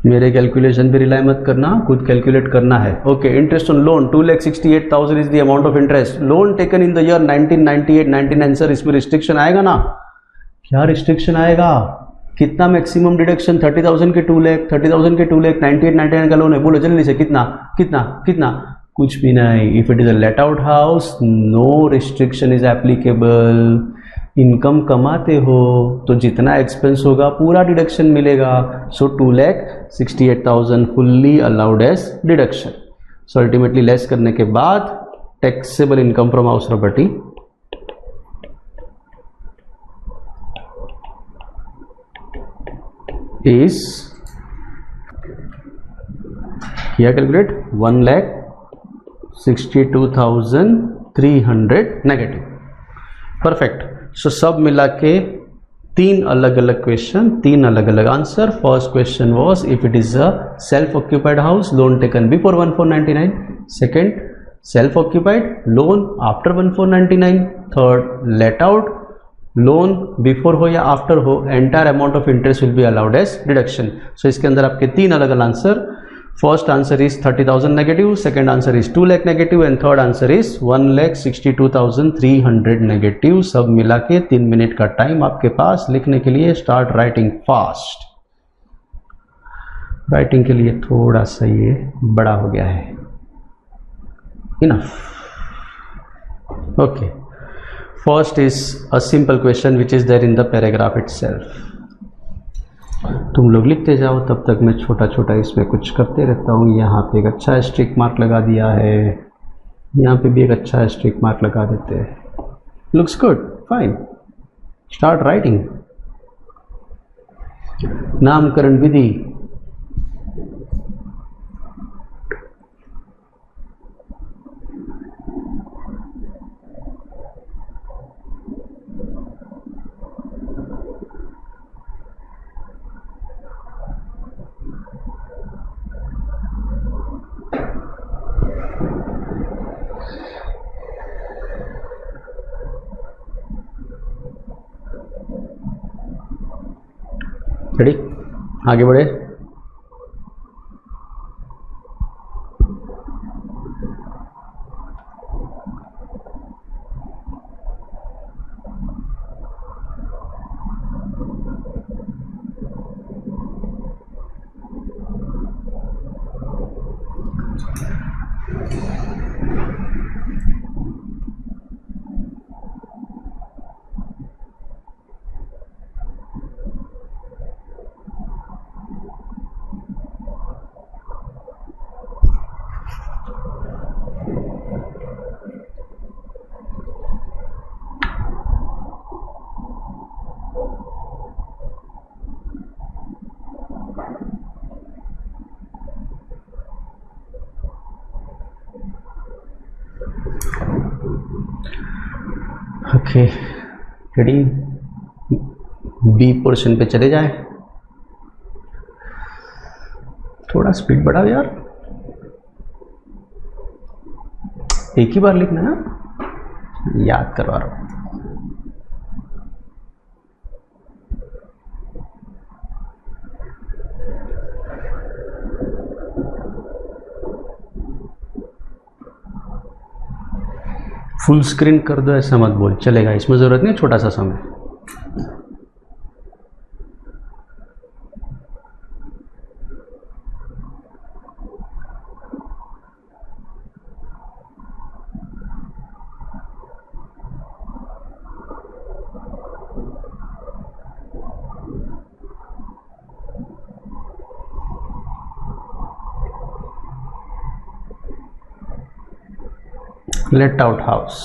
Speaker 1: मेरे कैलकुलेशन पे रिलाई मत करना, खुद कैलकुलेट करना है. Okay, interest on loan 2,68,000 is the amount of interest. Loan taken in the year 1998-99. Sir इसमें रिस्ट्रिक्शन आएगा ना? क्या रिस्ट्रिक्शन आएगा? कितना मैक्सिमम डिडक्शन? 30,000 के 2 लाख, 30,000 के 2 लाख, 98-99 का लोन है. बोलो जल्दी से, कितना कितना कितना? कुछ भी नहीं. If it is a let out house, no restriction is applicable. Income कमाते हो तो जितना एक्सपेंस होगा पूरा डिडक्शन मिलेगा. So 2,68,000 fully allowed as deduction. So ultimately less करने के बाद taxable income from house property is किया कैलकुलेट 1,62,300 नेगेटिव. परफेक्ट. सो सब मिला के 3 अलग अलग क्वेश्चन, 3 अलग अलग answer. First question was if it is a self occupied house, loan taken before 1,499. Second, self occupied, loan after 1,499. Third, let out, loan before हो या आफ्टर हो, entire amount of interest will be allowed as deduction. So इसके अंदर आपके 3 अलग अलग answer. First answer is 30,000 negative, second answer is 2 lakh negative and third answer is 1,62,300 negative. सब मिला के 3 मिनट का टाइम आपके पास लिखने के लिए. Start writing fast. राइटिंग के लिए थोड़ा सा ये बड़ा हो गया है. Enough. Okay, first is a simple question which is there in the paragraph itself. तुम लोग लिखते जाओ, तब तक मैं छोटा छोटा इसमें कुछ करते रहता हूँ. यहाँ पे एक अच्छा स्ट्रिक मार्क लगा दिया है, यहाँ पे भी एक अच्छा स्ट्रिक मार्क लगा देते हैं. Looks good, fine. Start writing. नामकरण विधि. रेडी, आगे बढ़े. ओके रेडी, बी पोर्शन पे चले जाए। थोड़ा स्पीड बढ़ाओ यार, एक ही बार लिखना है, याद करवा रहा हूं। फुल स्क्रीन कर दो ऐसा मत बोल, चलेगा, इसमें जरूरत नहीं, छोटा सा समय। Let out house,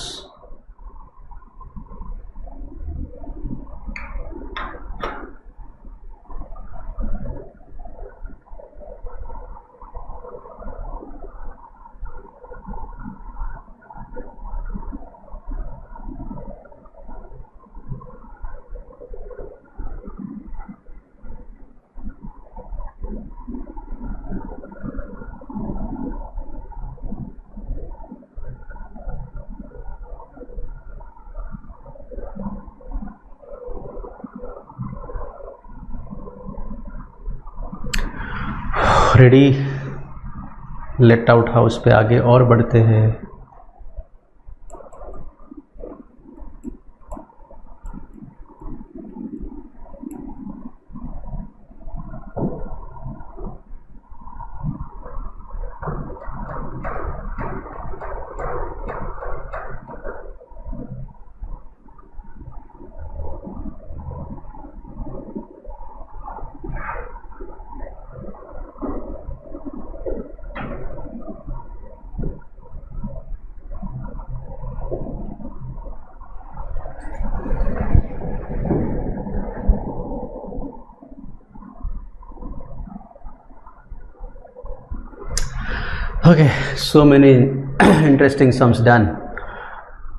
Speaker 1: ready. Late out house पे आगे और बढ़ते हैं। Okay, so many interesting sums done.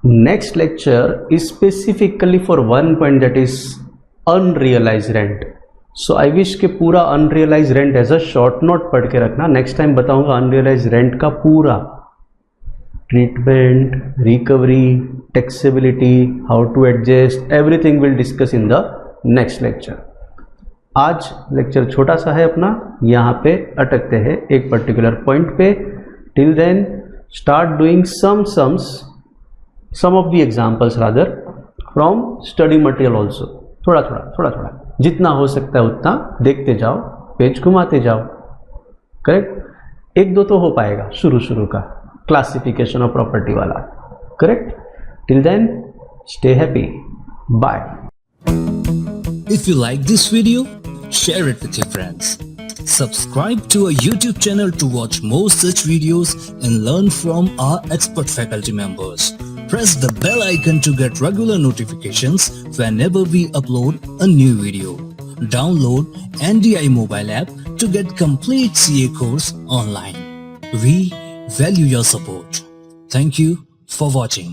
Speaker 1: Next lecture is specifically for one point, that is unrealized rent. So I wish कि पूरा unrealized rent as a short note पढ़ के रखना। Next time बताऊंगा unrealized rent का पूरा treatment, recovery, taxability, how to adjust, everything will discuss in the next lecture. आज lecture छोटा सा है अपना, यहाँ पे अटकते हैं एक पर्टिकुलर पॉइंट पे। Till then start doing some of the examples rather from study material also. थोड़ा जितना हो सकता है उतना देखते जाओ, पेज घुमाते जाओ। करेक्ट, एक दो तो हो पाएगा शुरू का, क्लासिफिकेशन ऑफ प्रॉपर्टी वाला। Correct, till then stay happy, bye.
Speaker 2: If you like this video, share it with your friends. Subscribe to our YouTube channel to watch more such videos and learn from our expert faculty members. Press the bell icon to get regular notifications whenever we upload a new video. Download NDI mobile app to get complete CA course online. We value your support. Thank you for watching.